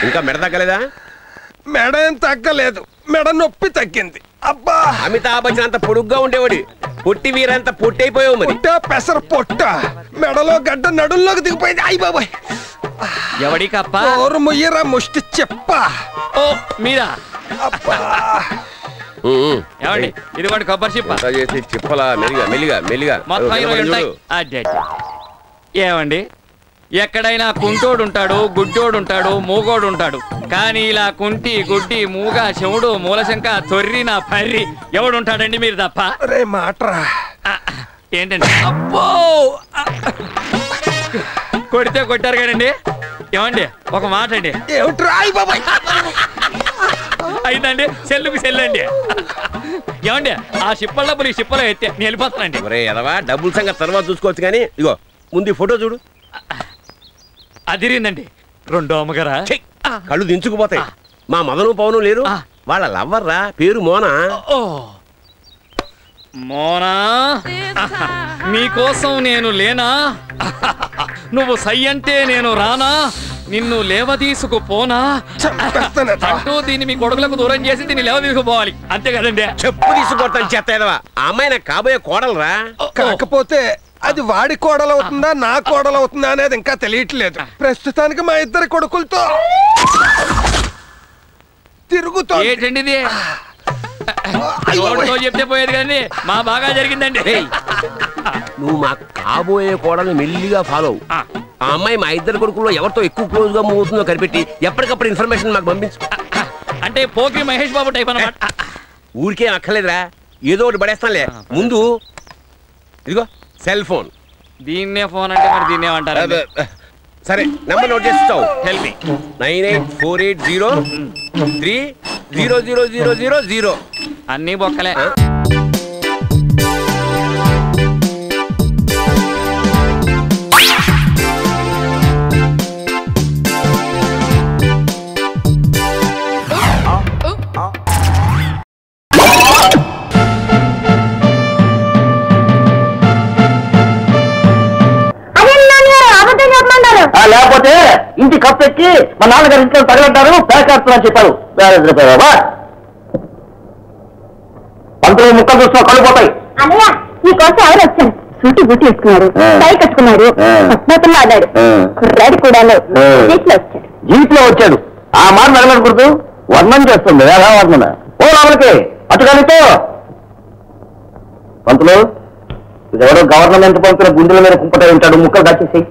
ఇంకా మెడ తగ్గలేదా? మెడ ఏం తగ్గలేదు, మెడ నొప్పి తగ్గింది. అబ్బా అమితాబ్ బచ్చన్ అంత పొడుగ్గా ఉండేవాడి, పొట్టి వీరంత పొట్టి అయిపోయావు. మరి పెసర పొట్ట మెడలో గడ్డ నడుల్లోకి దిగిపోయింది. అయ్యి బాబాయ్ ఎవడి కప్ప ముయ్యరా ముష్టి చెప్ప. ఓ మీరా? అబ్బా ఏమండి ఇదిగోండి కొబ్బరి చిప్ప చేసి చిప్పలా మెల్లిగా మెల్లిగా మెల్లిగా మొత్తం 20 ఉంటాయి. ఏమండి ఎక్కడైనా కుంటోడు ఉంటాడు, గుడ్డోడు ఉంటాడు, మూగోడు ఉంటాడు. కానీ ఇలా కుంటి గుడ్డి మూగ చెవుడు మూలశంక తొర్రి నా పర్రి ఎవడుంటాడండి మీరు తప్ప? రే మాట్రా ఏంటండి? అబ్బో కొడితే కొట్టారు కదండి. ఏమండి ఒక మాట అండి. అయిందండి సెల్లుకి సెల్లండి. ఏమండి ఆ షిప్పల డబ్బులు ఈ షిప్పలో ఎత్తే నేను వెళ్ళిపోతానండి. డబ్బుల సంగతి తర్వాత చూసుకోవచ్చు కానీ ఇగో ముందు ఫోటో చూడు. అదిరిందండి. రెండో అమ్మగారా? కళ్ళు దించుకుపోతాయి. మా మదను పవను లేరు, వాళ్ళ లవ్వర్రా, పేరు మోనా. మోనా నీకోసం నేను లేనా? నువ్వు సై అంటే నేను రానా? నిన్ను లేవదీసుకుపోనా అంటూ దీన్ని మీ కొడుకులకు దూరం చేసి దీన్ని లేవదీసుకుపోవాలి. అంతే కదండి? చెప్పు తీసుకొడతాను చెత్తేదవా. ఆ అమ్మాయి నాకు కాబోయే కోడలరా. కాకపోతే అది వాడి కోడలవుతుందా నా కోడలవుతుందా అనేది ఇంకా తెలియట్లేదు. ప్రస్తుతానికి మా ఇద్దరి కొడుకులతో తిరుగుతా. ఏంటండి చెప్తే పోయేది కానీ మా బాగా జరిగిందండి. నువ్వు మా కాబోయే కోడల్ని మెల్లిగా ఫాలో. ఆ అమ్మాయి మా ఇద్దరు కొడుకుల్లో ఎవరితో ఎక్కువ క్లోజ్ గా మూవ్ అవుతుందో కనిపెట్టి ఎప్పటికప్పుడు ఇన్ఫర్మేషన్ మాకు పంపించు. అంటే పోకి మహేష్ బాబు టైప్ అన్నమాట. ఊరికే అక్కర్లేదురా, ఏదో ఒకటి పడేస్తానులే. ముందు ఇదిగో సెల్ ఫోన్. దీన్నే ఫోన్ అంటే మరి దీన్నే అంటారు. సరే నెంబర్ నోట్ చేస్తావు. 9848030000. అన్నీ బొక్కలే. లేకపోతే ఇంటి కప్పెక్కి మా నాన్నగారి ఇంట్లో తగలడ్డారు, పేకాడుతున్నారని చెప్పారు. పంతులు ముక్కలు చూస్తున్నా కళ్ళు పోతాయి. అన్నయ్య నీకోసం ఎవరు వచ్చారు? సూటి బూటి వేసుకున్నారు, టై కట్టుకున్నారు, పద్మాతంలో ఆడాడు. కుర్రాడు కూడా జీప్ లో వచ్చాడు. ఆ మాట నడగకూడదు, వర్ణం చేస్తుంది. వర్ణన ఓ రాములకి అటుకానితో పంతులు ఇదెవరో గవర్నమెంట్ పంతుల గుండెల మీద కుంపట ఉంటాడు. ముక్కలు దచ్చేసి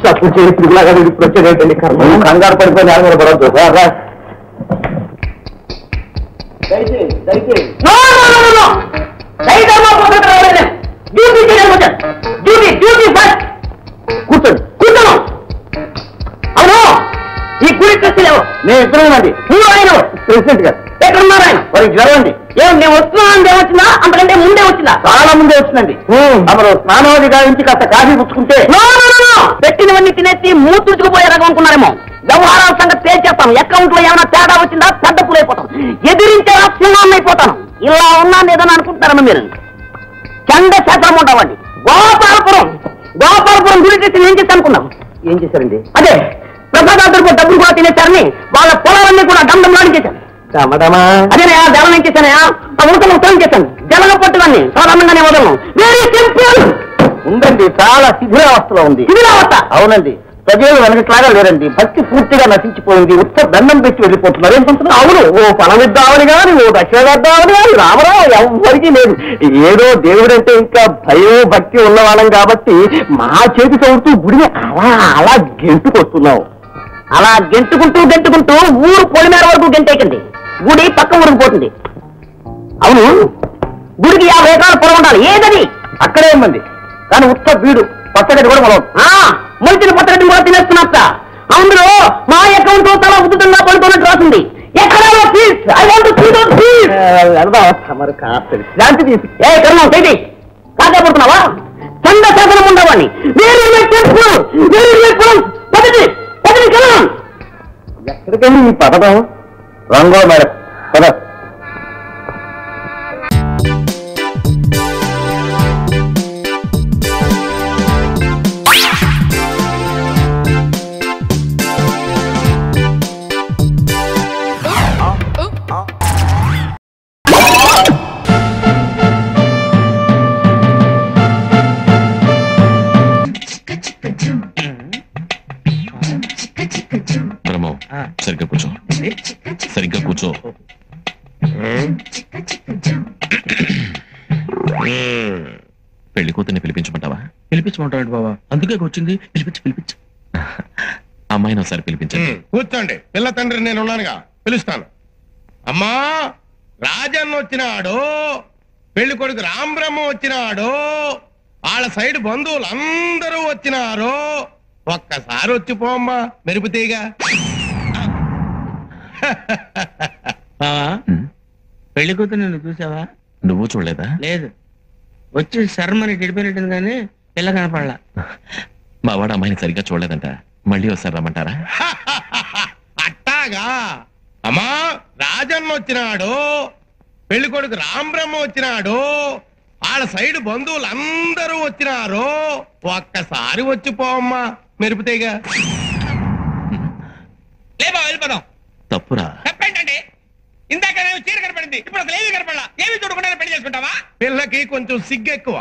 ఇప్పుడు వచ్చేది కంగారు పడిపోయి నేల మీద పడవద్దు. కూర్చోండి కూర్చోను. అవును ఈ గుడి ట్రస్టీలు నేను ఇద్దరు ప్రెసిడెంట్ గారు ఎక్కడున్నారు? ఆయన వారికి జ్వరం అండి. ఏం నేను వస్తున్నాను ఏమొచ్చిందా? అంతకంటే ముందే వచ్చిందా? చాలా ముందే వచ్చిందండి. అప్పుడు స్నానాది గారించి కాస్త కాఫీ పుచ్చుకుంటే పెట్టినవన్నీ తినేసి మూతుడుచుకుపోయే రకం అనుకున్నారేమో. వ్యవహారాల సంగతి తేల్చేస్తాను. అకౌంట్ లో ఏమైనా తేడా వచ్చిందా పెద్ద పూలైపోతాం, ఎదిరించే సింహాన్ని అయిపోతాను. ఇలా ఉన్నాను ఏదైనా అనుకుంటారమ్మా మీరు. చండ శాస్త్రం ఉంటామండి. గోపాలపురం గుడి ట్రస్టీలు ఏం చేసి అనుకున్నాం? ఏం చేశారండి? అదే ప్రసాదాలతో డబ్బులు కూడా తినేశారని వాళ్ళ పొలాలన్నీ కూడా దండంలాని చేశాను. అదే జలం ఏం చేశానయా? ఆ ఉడతలు ఉత్తరం చేశాను. జలగ పట్టుదాన్ని సాధారణంగానే వదలను. వెరీ సింపుల్ ఉందండి. చాలా శిథిలావస్థలో ఉంది. శిథిలావస్థ? అవునండి. ప్రజలు వెనకట్లాగా లేరండి. భక్తి పూర్తిగా నశించిపోయింది. ఉత్తర దండం పెట్టి వెళ్ళిపోతున్నారు. ఏం పంతులు? అవును. ఓ ఫలమిద్దామని కానీ ఓ దక్షిణాద్దామని కానీ రామరావు ఎవరికీ లేదు. ఏదో దేవుడంటే ఇంకా భయం భక్తి ఉన్నవాళ్ళం కాబట్టి మా చేతి చదువుతూ గుడిని అలా అలా గెంటుకొస్తున్నాం. అలా గెంటుకుంటూ ఊరు పొలిమేర వరకు గెంటేకండి. గుడి పక్క ఊరికి పోతుంది. అవును గుడికి 50 ఎకరాల పొలం ఉండాలి. ఏదని అక్కడే ఉందండి. కానీ ఉత్త వీడు పచ్చగడ్డి కూడా మొలవు. మొలిచిన పచ్చగడ్డి కూడా తినేస్తున్నట్ట. అందులో మా అకౌంట్ తల ఉద్దుతంగా పడుతున్నట్టు రాసింది. ఎక్కడో please I want to see those please. మరి కాస్త శాంతి తీసి ఏ కర్మ చేయి. కాదే పడుతున్నావా? చండ శాసనం ఉండవాడిని. ఎక్కడికెళ్ళి ఈ పథకం రంగో మేడం పద. సరిగ్గా కూర్చో, సరిగ్గా కూర్చో. పెళ్లి కూతుర్ని పిలిపించమంటావా? పిలిపించమంటాడు బాబా, అందుకే వచ్చింది. పిలిపించు. అమ్మాయిని ఒకసారి పిలిపించండి. కూర్చోండి, పిల్ల తండ్రి నేను ఉన్నానుగా, పిలుస్తాను. అమ్మా, రాజన్న వచ్చినాడు, పెళ్లి కొడుకు రాంబ్రహ్మ వచ్చినాడు, వాళ్ళ సైడ్ బంధువులు అందరూ వచ్చినారు. ఒక్కసారి వచ్చిపోమ్మా మెరుపుతీగా. పెళ్లి కూతురు నువ్వు చూసావా? నువ్వు చూడలేదా? లేదు, వచ్చి శర్మని గడిపోయినట్టుంది కానీ పిల్ల కనపడలా. మా వాడు అమ్మాయిని సరిగ్గా చూడలేదంట, మళ్ళీ ఒకసారి రమ్మంటారా? అట్టాగా. అమ్మా, రాజన్న వచ్చినాడు, పెళ్లి కొడుకు రాంబ్రహ్మ వచ్చినాడు, వాళ్ళ సైడ్ బంధువులు అందరూ వచ్చినారు. ఒక్కసారి వచ్చిపోమ్మా మెరుపుతీగా. లేబా వెళ్ళిపోదాం. తప్పురా. తప్పేంటండి? ఇందాక చీర కనపడింది, ఇప్పుడు అసలు ఏమీ కనపడలా. ఏమి చూడకుండా పెళ్లి చేసుకుంటావా? పిల్లకి కొంచెం సిగ్గెక్కువ,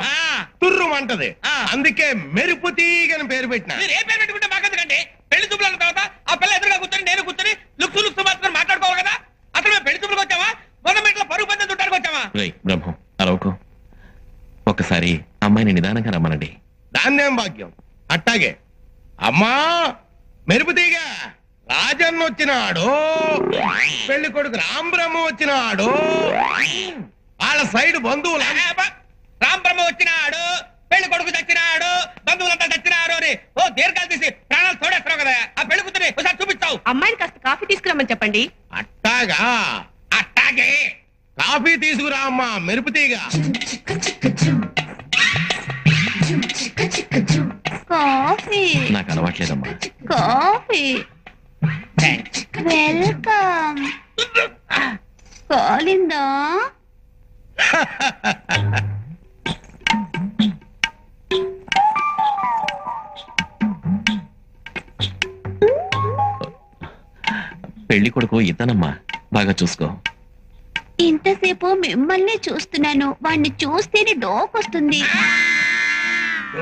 తుర్రుమంటది, అందుకే మెరుపుతీగని పేరు పెట్టిన. మీరు ఏ పేరు పెట్టుకుంటే మాకెందుకండి? పెళ్లి చూపులు అన్న తర్వాత ఆ పిల్ల ఎదురుగా కూర్చొని నేను కూర్చొని లుక్సు మాత్రం మాట్లాడుకోవాలి కదా. అసలు మేము పెళ్లి చూపులకు వచ్చావా, మొన్న ఇంట్లో పరుగు పందెం చుట్టానికి వచ్చావా? బ్రహ్మం అరవకు, ఒక్కసారి అమ్మాయిని నిదానంగా రమ్మనండి. దాన్నేం భాగ్యం. అట్టాగే. అమ్మా, మెరుపుతీగ రాజన్న వచ్చినాడు, పెళ్లి కొడుకు రాంబ్రహ్మ వచ్చినాడు, వాళ్ళ సైడ్ బంధువులు. రాంబ్రహ్మ వచ్చినాడు, పెళ్లి కొడుకు చచ్చినాడు, బంధువులంతా చచ్చినారు అని ఓ దీర్ఘాలు తీసి ప్రాణాలు తోడేస్తున్నావు కదా. ఆ పెళ్లి కూతురిని ఒకసారి చూపించావు. అమ్మాయిని కాస్త కాఫీ తీసుకురమ్మని చెప్పండి. అట్టాగా. అట్టాగే. కాఫీ తీసుకురా అమ్మా మెరుపుతీగ. కాఫీ నాకు అలవాట్లేదమ్మా. Coffee welcome. కాలిందా? పెళ్లి కొడుకు ఇతనమ్మా, బాగా చూసుకో. ఇంతసేపు మిమ్మల్ని చూస్తున్నాను, వాణ్ణి చూస్తేనే డోకొస్తుంది.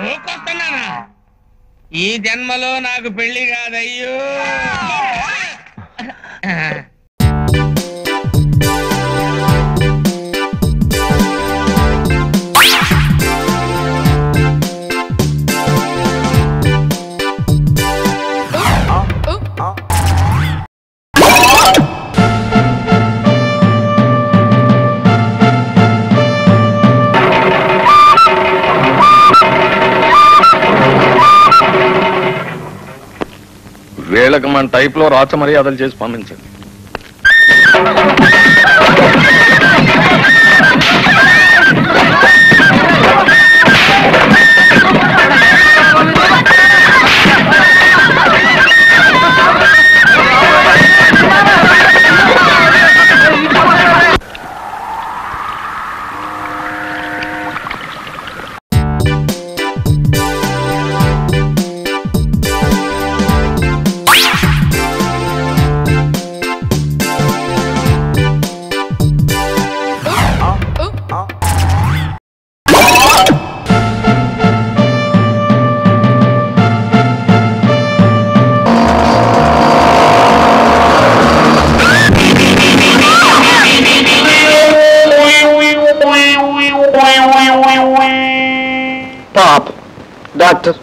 ఊకొస్తున్నానా? ఈ జన్మలో నాకు పెళ్లి కాదయ్యో. వీళ్ళకి మన టైప్ లో రాచ మర్యాదలు చేసి పంపించండి. డాక్టర్,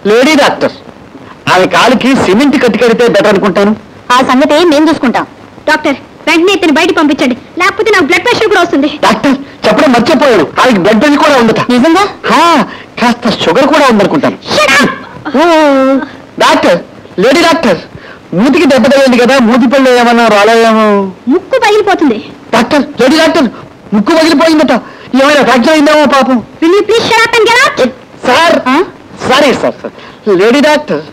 లేడీ డాక్టర్, ఆమె కాలికి సిమెంట్ కట్టి కడితే బెటర్ అనుకుంటాను. ఆ సంగతి మేము చూసుకుంటాం. డాక్టర్, వెంటనే ఇతను బయట పంపించండి, లేకపోతే నాకు బ్లడ్ ప్రెషర్ కూడా వస్తుంది. డాక్టర్, చెప్పడం మర్చిపోయాను, ఆమెకి బ్లడ్ ప్రెషర్ కూడా ఉండట. నిజంగా? కాస్త షుగర్ కూడా ఉందనుకుంటాను. డాక్టర్, లేడీ డాక్టర్, మూతికి దెబ్బ తగిలింది కదా, మూతి పళ్ళు ఏమన్నా రాలేమో. ముక్కు పగిలిపోతుంది. డాక్టర్, లేడీ డాక్టర్, ముక్కు పగిలిపోయిందట, ఏమైనా ఫ్రాక్చర్ అయిందేమో పాపం. Sir, sorry sir, lady doctor,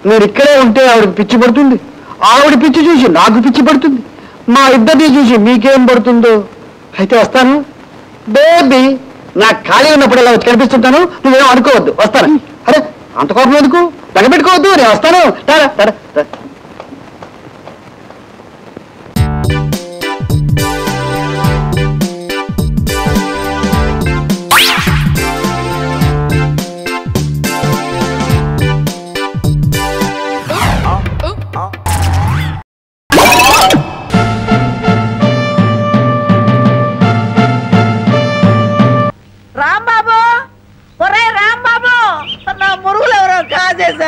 మీరు ఇక్కడే ఉంటే ఆవిడకి పిచ్చి పడుతుంది, ఆవిడ పిచ్చి చూసి నాకు పిచ్చి పడుతుంది, మా ఇద్దరిని చూసి మీకేం పడుతుందో. అయితే వస్తాను బేబీ, నాకు ఖాళీ ఉన్నప్పుడు ఇలా వచ్చి కనిపిస్తుంటాను, నువ్వేం అనుకోవద్దు, వస్తాను. అరే అంత కోపం ఎందుకు, తగబెట్టుకోవద్దు, నేను వస్తాను.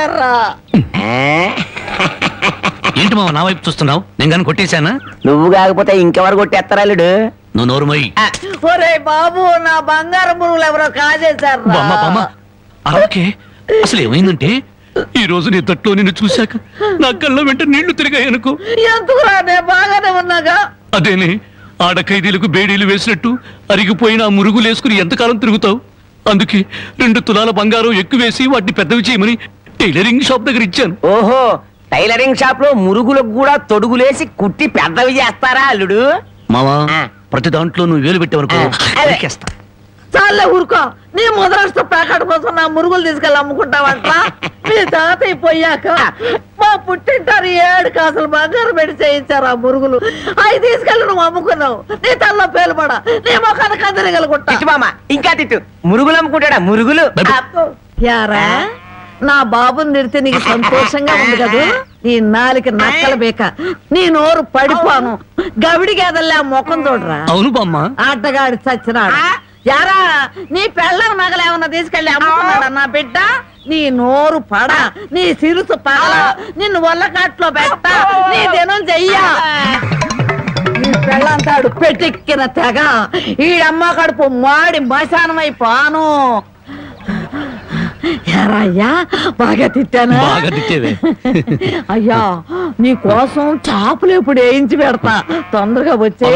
కొట్టేశారా? ఏంటి మామ నా వైపు చూస్తున్నావు? నేను కానీ కొట్టేశానా? నువ్వు కాకపోతే ఇంకెవరు కొట్టేస్తారా అల్లుడు? నువ్వు నోరు మొయ్యి. ఒరే బాబు, నా బంగారం పురుగులు ఎవరో కాజేశారా? అలాగే అసలు ఏమైందంటే ఈ రోజు నీ తట్లో నిన్ను చూశాక నా కళ్ళ వెంట నీళ్లు తిరిగాయనుకో. ఎందుకురా, నేను బాగానే ఉన్నాగా. అదేనే ఆడ ఖైదీలకు బేడీలు వేసినట్టు అరిగిపోయిన ఆ మురుగులు వేసుకుని ఎంతకాలం తిరుగుతావు? అందుకే 2 తులాల బంగారం ఎక్కువేసి వాటిని పెద్దవి చేయమని టైలరింగ్ షాప్ దగ్గర ఇచ్చాను. ఓహో, టైలరింగ్ షాప్ లో మురుగులకు కూడా తొడుగులేసి కుట్టి పెద్దవి చేస్తారా అల్లుడు? మావా, ప్రతి దాంట్లో నువ్వు వేలు పెట్టేవరకు చాలే ఊరుకో. నీ ముద్రాష్ట్ర ప్యాకెట్ కోసం నా మురుగులు తీసుకెళ్ళి అమ్ముకుంటావంట. మీ తాతయ్య పోయాక మా పుట్టింటారు 7 కాసులు బంగారం పెట్టి చేయించారు ఆ మురుగులు. అవి తీసుకెళ్ళి నువ్వు అమ్ముకున్నావు. నీ తల్లో పేలుపడా, నీ మొఖానికి అందరిగలుగుంటా. ఇంకా తిట్టు. మురుగులు అమ్ముకుంటాడా? మురుగులు యారా, నా బాబుని తిడితే నీకు సంతోషంగా ఉంది కదా? నీ నాలికి నక్కల బేక, నీ నోరు పడిపోను. గవిడి గేదల్లా ముఖం చూడరా. అవును బామ్మ. ఆటగాడి చచ్చినాడు. యారా, నీ పెళ్ళం నగలేమన్నా తీసుకెళ్ళి అమ్ముకున్నాడా నా బిడ్డ? నీ నోరు పడ, నీ సిరుసు పగల, నిన్ను వల్లకాట్లో పెట్ట, నీ దినం చెయ్యా. నీ పెళ్ళంతాడు పెట్టెక్కిన తెగ, ఈడమ్మ కడుపు మాడి మశానమైపోను. అయ్యా, బాగా తిట్టానా? బాగా తిట్టేవే. అయ్యా, నీ కోసం చాపులు ఇప్పుడు వేయించి పెడతా. తొందరగా వచ్చే.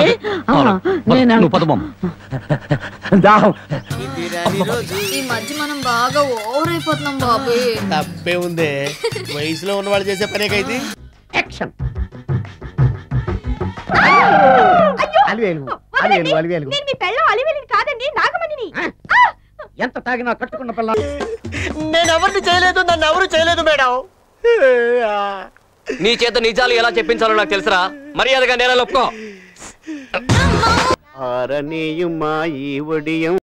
ఈ మధ్య మనం బాగా ఓవర్ అయిపోతున్నాం బాబు. తప్పే ఉందే, వయసులో ఉన్న వాళ్ళు చేసే పనే కైతే. ఎంత తాగినా కట్టుకున్న పిల్ల. నేను ఎవరిని చేయలేదు, నన్ను ఎవరు చేయలేదు మేడం. నీ చేత నిజాలు ఎలా చెప్పించాలో నాకు తెలుసురా. మర్యాదగా నేల ఒప్పుకో. ఆరనీయుమా ఈ ఒడియం